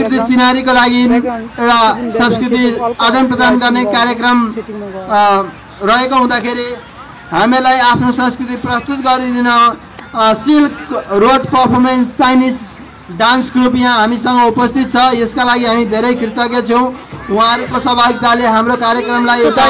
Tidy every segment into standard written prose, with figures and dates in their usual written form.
संस्कृति चिनारीको लागि एउटा संस्कृति आदान प्रदान गर्ने कार्यक्रम रहेको हुँदाखेरि हामीलाई आफ्नो संस्कृति प्रस्तुत गरिदिन silk road performance Chinese dance group यहाँ हामीसँग उपस्थित छ। यसका लागि हामी धेरै कृतज्ञ छौँ। उहाँहरूको सहभागिताले हाम्रो कार्यक्रमलाई एउटा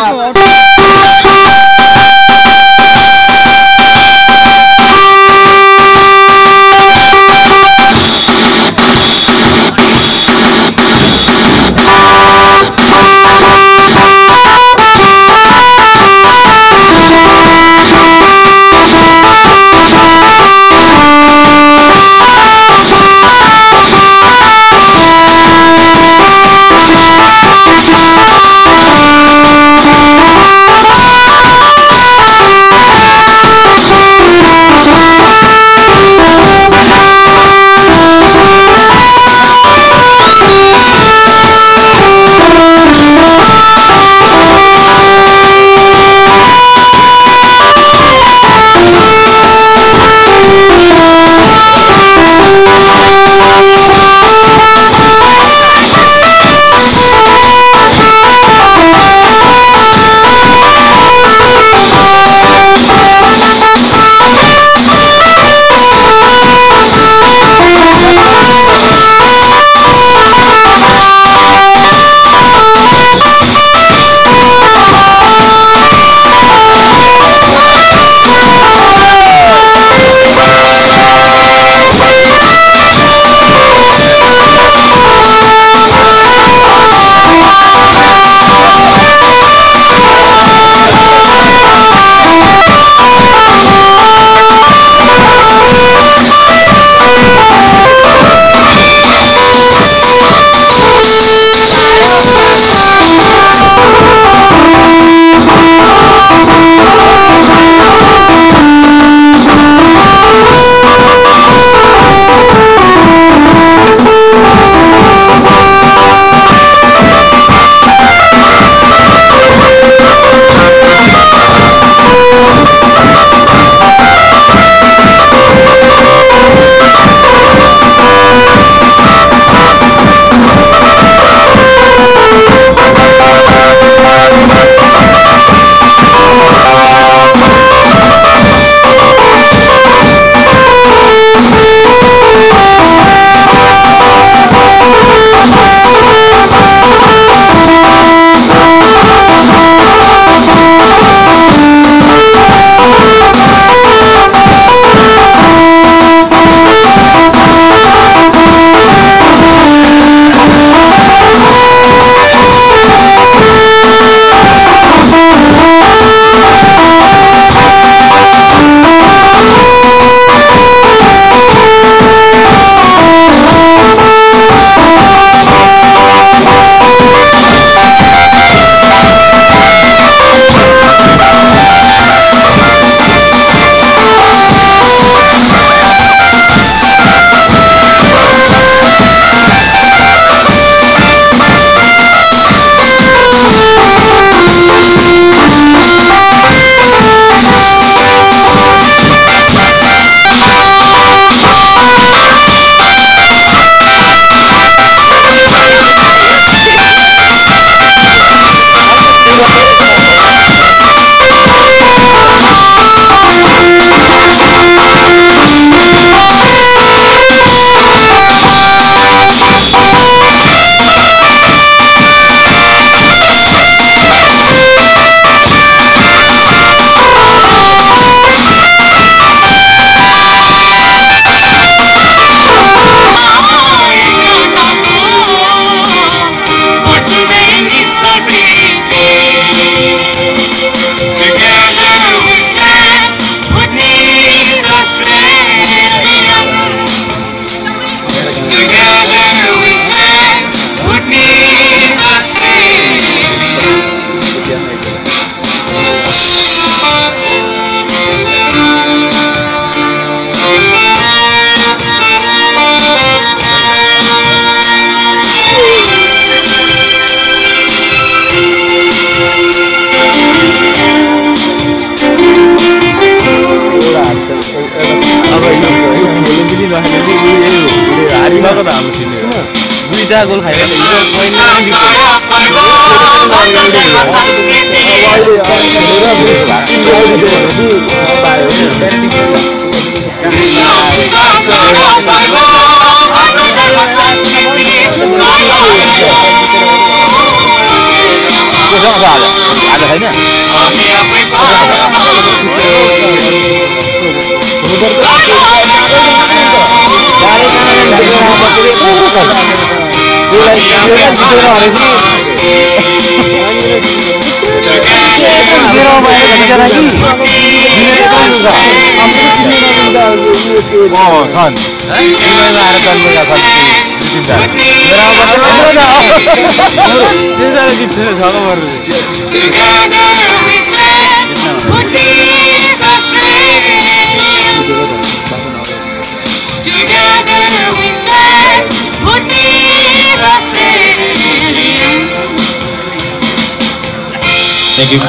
Thank you.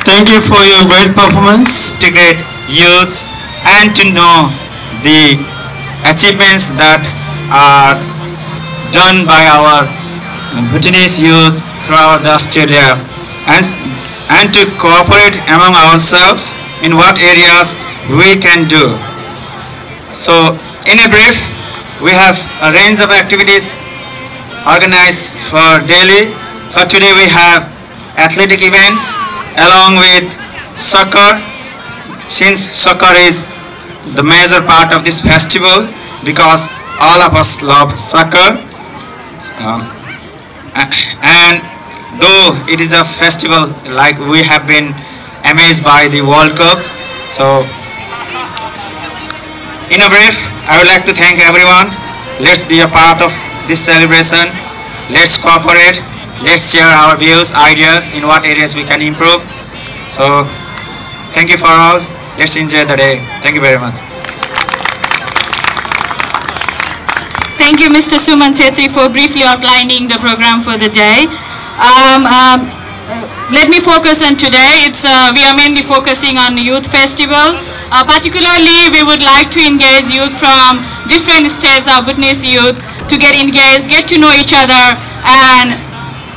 Thank you for your great performance. To get youth and to know the achievements that are done by our Bhutanese youth throughout Australia, and to cooperate among ourselves in what areas we can do. So in a brief, we have a range of activities organized for Delhi. For today we have athletic events along with soccer, since soccer is the major part of this festival because all of us love soccer. And though it is a festival, like we have been amazed by the World Cups. So in a brief, I would like to thank everyone. Let's be a part of this celebration. Let's cooperate. Let's share our views, ideas in what areas we can improve. So thank you for all. Let's enjoy the day. Thank you very much. Thank you, Mr. Suman Setri, for briefly outlining the program for the day. Let me focus on today. We are mainly focusing on the youth festival. Particularly, we would like to engage youth from different states of Bhutanese youth to get engaged, get to know each other, and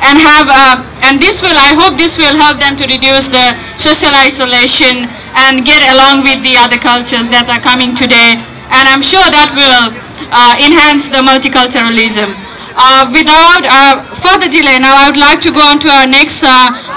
I hope this will help them to reduce the social isolation and get along with the other cultures that are coming today. And I'm sure that will enhance the multiculturalism. Without further delay, now I would like to go on to our next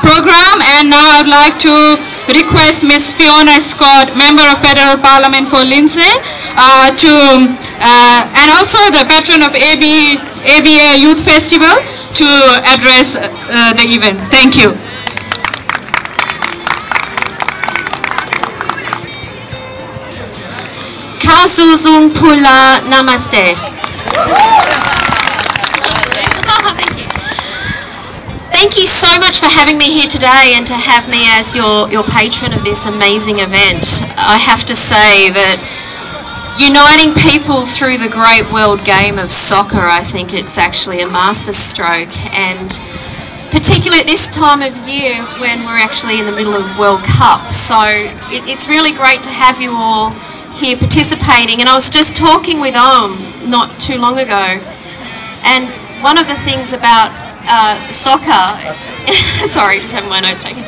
program, and now I would like to request Ms. Fiona Scott, Member of Federal Parliament for Lindsay, and also the patron of ABA Youth Festival, to address the event. Thank you. Kausuzung Pula Namaste. Thank you. Thank you so much for having me here today and to have me as your patron of this amazing event. I have to say that uniting people through the great world game of soccer, I think it's actually a masterstroke, and particularly at this time of year when we're actually in the middle of World Cup. So it's really great to have you all here participating. And I was just talking with not too long ago, and one of the things about soccer, sorry, just having my notes taken,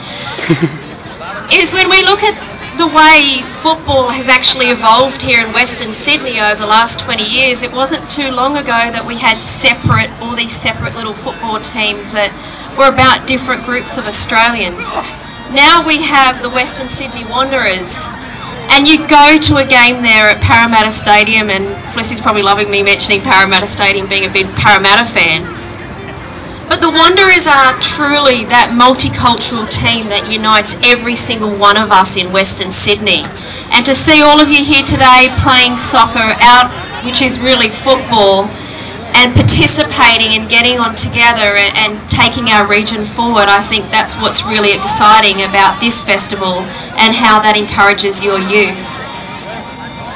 is when we look at the way football has actually evolved here in Western Sydney over the last 20 years, it wasn't too long ago that we had all these separate little football teams that were about different groups of Australians. Now we have the Western Sydney Wanderers, and you go to a game there at Parramatta Stadium, and Felicity's probably loving me mentioning Parramatta Stadium, being a big Parramatta fan. But the Wanderers are truly that multicultural team that unites every single one of us in Western Sydney. And to see all of you here today playing soccer out, which is really football, and participating and getting on together and taking our region forward, I think that's what's really exciting about this festival and how that encourages your youth.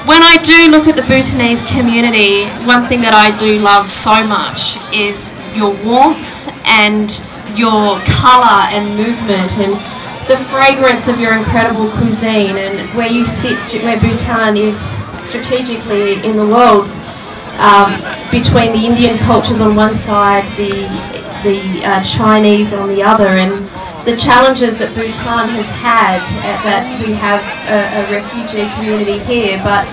When I do look at the Bhutanese community, one thing that I do love so much is your warmth and your colour and movement, and the fragrance of your incredible cuisine, and where you sit, where Bhutan is strategically in the world, between the Indian cultures on one side, the Chinese on the other, and the challenges that Bhutan has had, that we have a refugee community here, but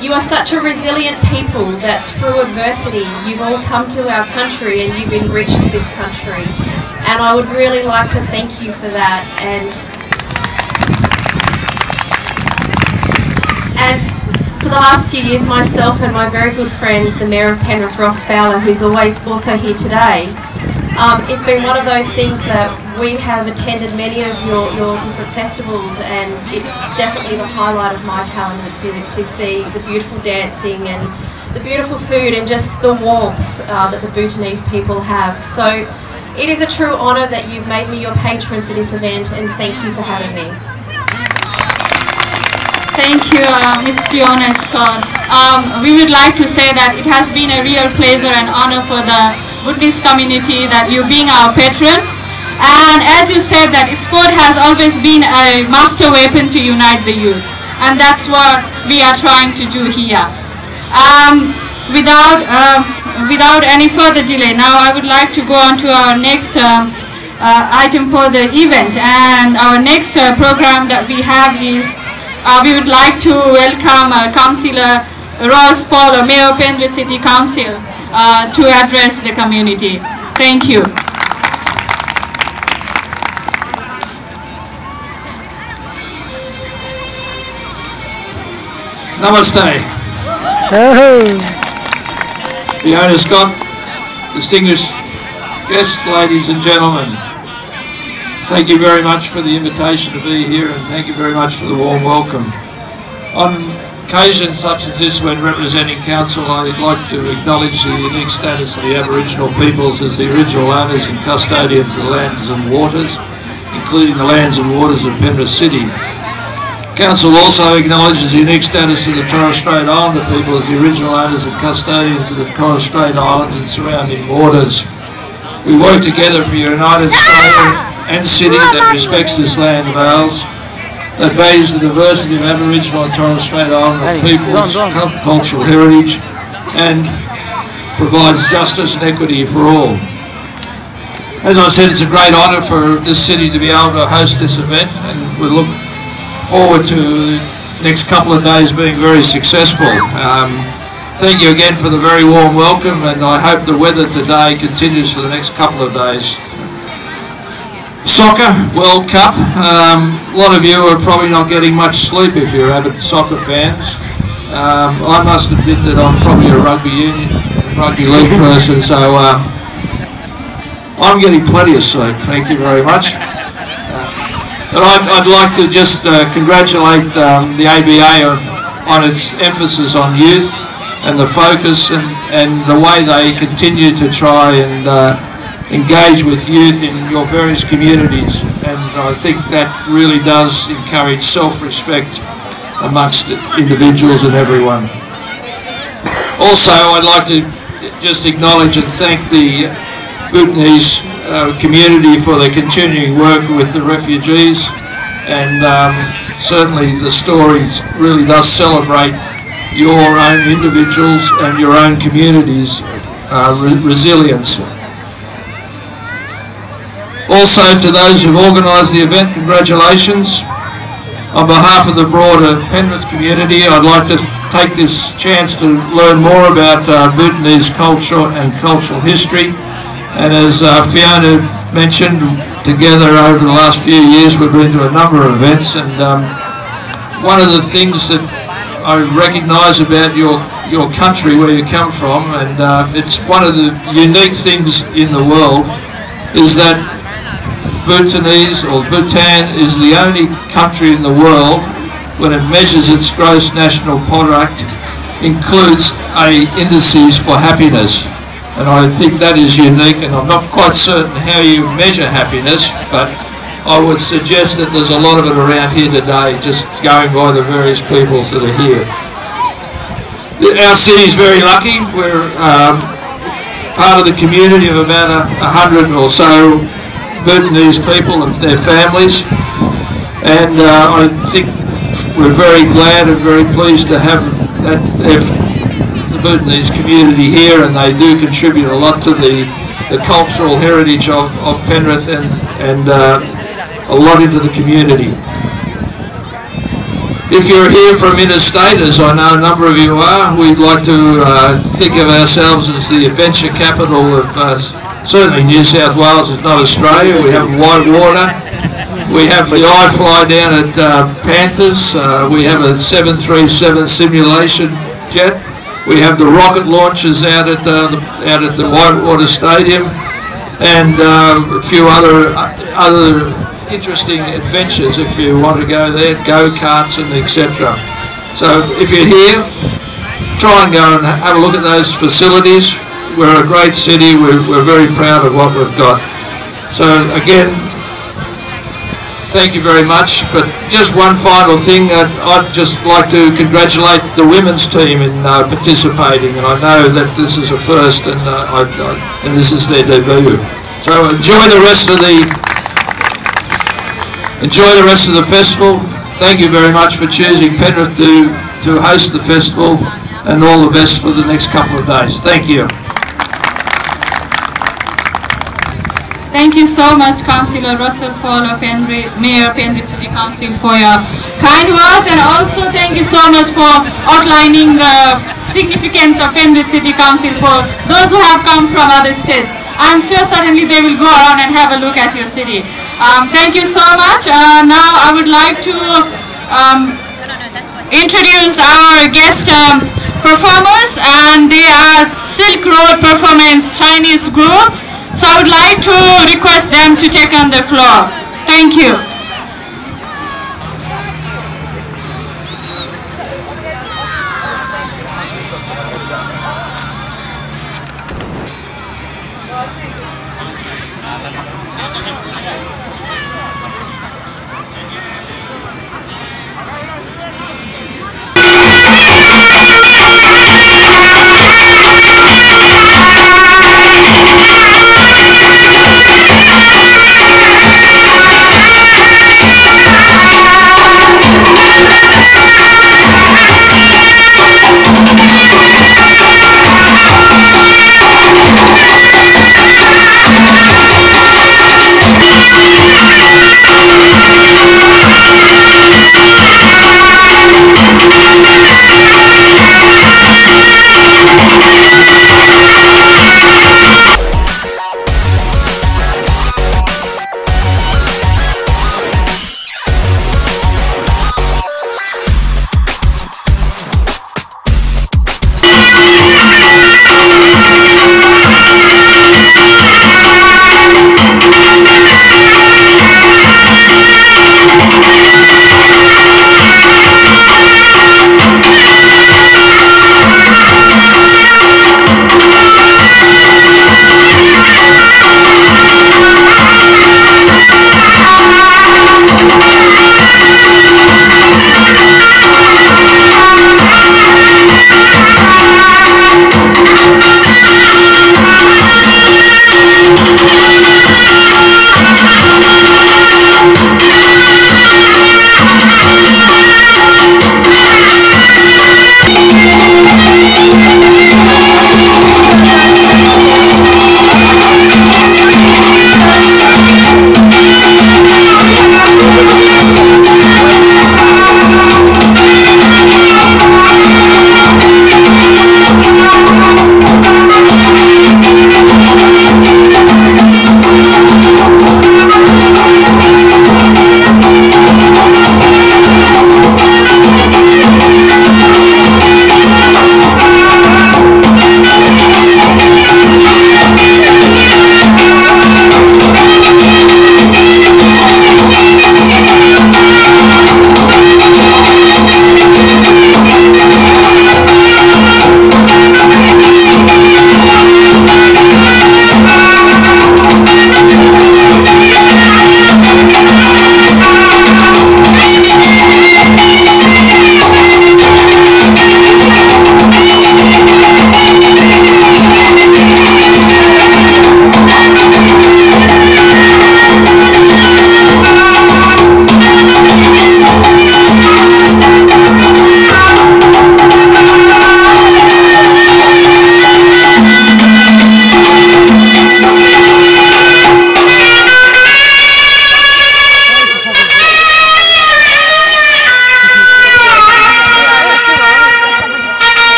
you are such a resilient people that through adversity you've all come to our country and you've enriched this country, and I would really like to thank you for that. And for the last few years, myself and my very good friend, the Mayor of Penrith, Ross Fowler, who's always also here today, it's been one of those things that we have attended many of your different festivals, and it's definitely the highlight of my calendar to see the beautiful dancing and the beautiful food and just the warmth that the Bhutanese people have. So it is a true honour that you've made me your patron for this event, and thank you for having me. Thank you, Ms. Fiona Scott. We would like to say that it has been a real pleasure and honor for the Bhutanese community that you being our patron. And as you said, that sport has always been a master weapon to unite the youth. And that's what we are trying to do here. Without any further delay, now I would like to go on to our next item for the event. And our next program that we have is we would like to welcome Councillor Ross Fowler, Mayor of Penrith City Council, to address the community. Thank you. Namaste. Fiona Scott, distinguished guests, ladies and gentlemen. Thank you very much for the invitation to be here, and thank you very much for the warm welcome. On occasions such as this, when representing Council, I'd like to acknowledge the unique status of the Aboriginal peoples as the original owners and custodians of the lands and waters, including the lands and waters of Penrith City. Council also acknowledges the unique status of the Torres Strait Islander people as the original owners and custodians of the Torres Strait Islands and surrounding waters. We work together for a united Australia and city that respects this land of ours, that values the diversity of Aboriginal and Torres Strait Islander people's cultural heritage, and provides justice and equity for all. As I said, it's a great honour for this city to be able to host this event, and we look forward to the next couple of days being very successful. Thank you again for the very warm welcome, and I hope the weather today continues for the next couple of days. Soccer World Cup. A lot of you are probably not getting much sleep if you're avid soccer fans. I must admit that I'm probably a rugby league person, so I'm getting plenty of sleep. Thank you very much. But I'd like to just congratulate the ABA on its emphasis on youth and the focus and the way they continue to try and engage with youth in your various communities, and I think that really does encourage self-respect amongst individuals and everyone. Also, I'd like to just acknowledge and thank the Bhutanese community for their continuing work with the refugees, and certainly the story really does celebrate your own individuals and your own communities' resilience. Also, to those who've organised the event, congratulations. On behalf of the broader Penrith community, I'd like to take this chance to learn more about Bhutanese culture and cultural history. And as Fiona mentioned, together over the last few years we've been to a number of events, and one of the things that I recognise about your country, where you come from, and it's one of the unique things in the world, is that Bhutanese, or Bhutan, is the only country in the world, when it measures its gross national product, includes indices for happiness. And I think that is unique, and I'm not quite certain how you measure happiness, but I would suggest that there's a lot of it around here today, just going by the various peoples that are here. Our city is very lucky. We're part of the community of about 100 or so Bhutanese people and their families, And I think we're very glad and very pleased to have that the Bhutanese community here, and they do contribute a lot to the cultural heritage of Penrith and a lot into the community. If you're here from interstate, as I know a number of you are, we'd like to think of ourselves as the adventure capital of certainly New South Wales, if not Australia. We have Whitewater. We have the iFly down at Panthers. We have a 737 simulation jet. We have the rocket launches out at the Whitewater Stadium, and a few other interesting adventures if you want to go there, go-karts and etc. So if you're here, try and go and have a look at those facilities. We're a great city. We're very proud of what we've got. So again, thank you very much. But just one final thing, I'd just like to congratulate the women's team in participating, and I know that this is a first, and this is their debut. So enjoy the rest of the festival. Thank you very much for choosing Penrith to host the festival, and all the best for the next couple of days. Thank you. Thank you so much, Councillor Russell Fowler, Mayor, Penrith City Council, for your kind words, and also thank you so much for outlining the significance of Penrith City Council for those who have come from other states. I'm sure certainly they will go around and have a look at your city. Thank you so much. Now I would like to introduce our guest performers, and they are Silk Road Performance Chinese group. So I would like to request them to take on the floor. Thank you. Thank you.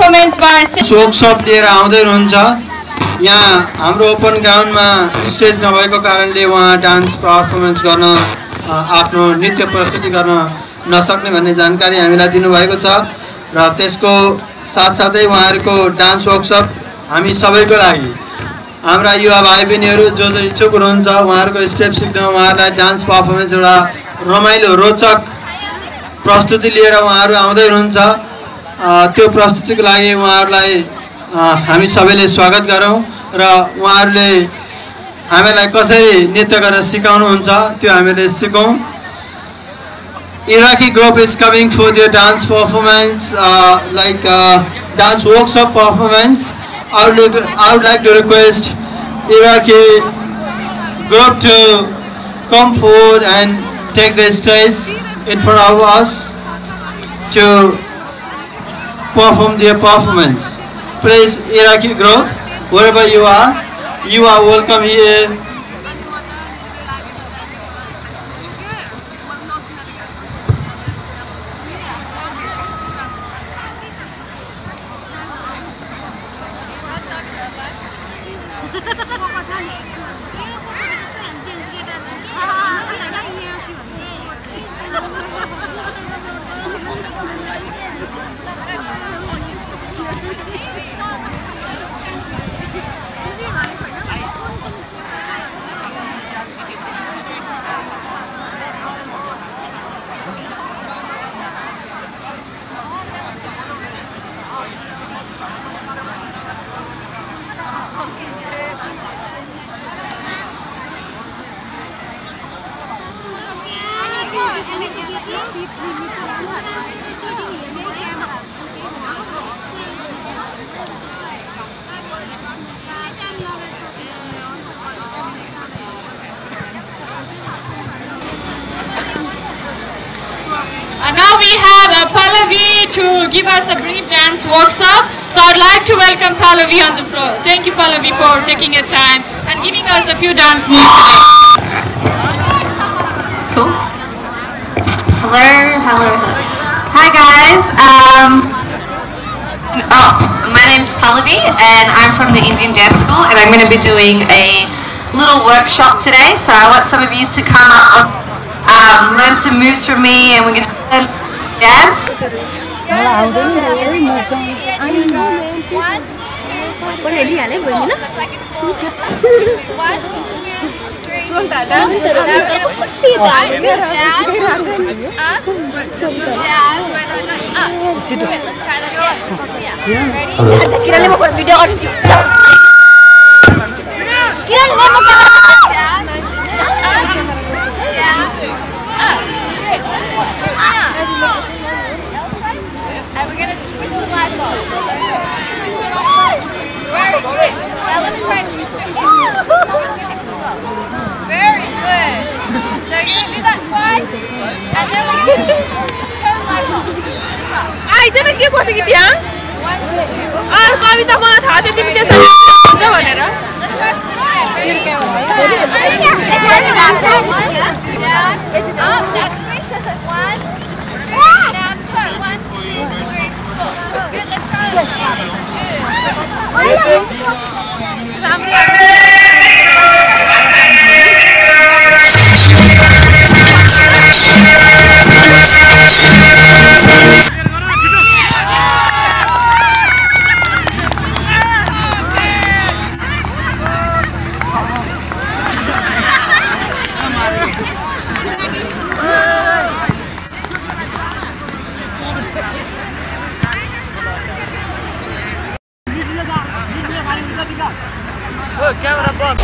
performance by workshop लिएर आउँदै हुनुहुन्छ। यहाँ हाम्रो open ग्राउन्डमा stage नभएको कारणले उहाँ dance performance गर्न आफ्नो नृत्य प्रस्तुति गर्न नसक्ने भन्ने जानकारी हामीलाई दिनुभएको छ र त्यसको साथसाथै उहाँहरूको डान्स वर्कसप हामी सबैको लागि हाम्रा युवा भाइ बहिनीहरू जो इच्छुक हुनुहुन्छ उहाँहरूको स्टेप सिक्न उहाँहरूलाई डान्स पर्फर्मेन्स एउटा रमाइलो रोचक प्रस्तुति लिएर उहाँहरू आउँदै हुनुहुन्छ। त्यो प्रस्तुतिको लागि उहाँहरूलाई हामी सबैले स्वागत गरौँ र उहाँहरूले हामीलाई कसरी नृत्य गर्न सिकाउनुहुन्छ त्यो हामीले सिकौँ। Iraqi group is coming for their dance performance, dance workshop performance. I would like to request Iraqi group to come forward and take the stage in front of us to perform their performance. Please, Iraqi group, wherever you are welcome here. Now we have Pallavi to give us a brief dance workshop. So I'd like to welcome Pallavi on the floor. Thank you, Pallavi, for taking your time and giving us a few dance moves today. Cool. Hello. Hi guys. My name's Pallavi and I'm from the Indian Dance School and I'm going to be doing a little workshop today. So I want some of you to come up, learn some moves from me, and we're going to dance. And we're going to twist the light bulb. Very good. Now let's try and twist your hips. Twist your hips as well. Very good. So you're going to do that twice. And then we're going to just turn the light bulb really fast. One, two. Let's try from the side. Ready? Let's try one, two, down, up, now twist. One, two, now turn. One, two, three, four. Good, let's try it. Camera bump.